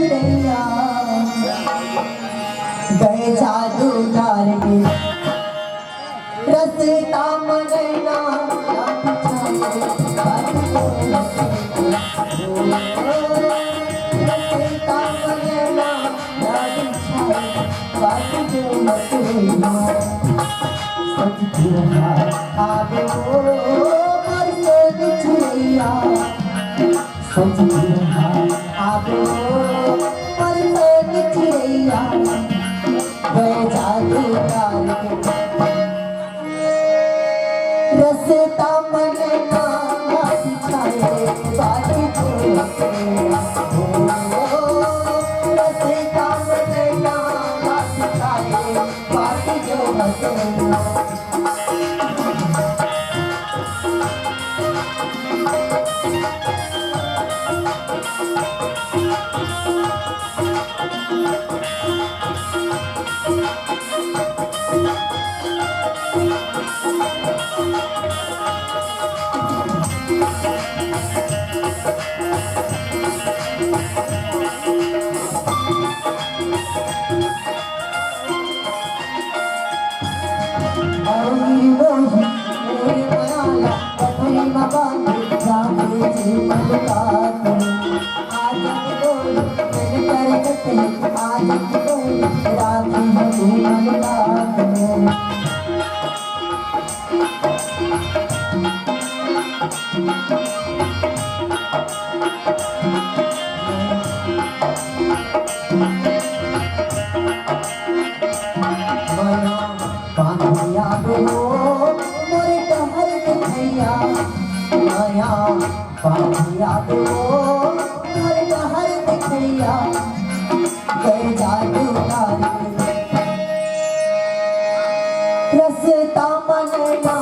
चिड़ैया गए जादूगर के रस्ता मगना आवे वो परसों चिड़ैया सच आवे वो परसों चिड़ैया गए जादूगर के रस्ता मगना बिछाए बाजी रस्ता मगना बिछाए बाजी बाजिया दो हर दिखैया गए जादूगर रस्ता मगना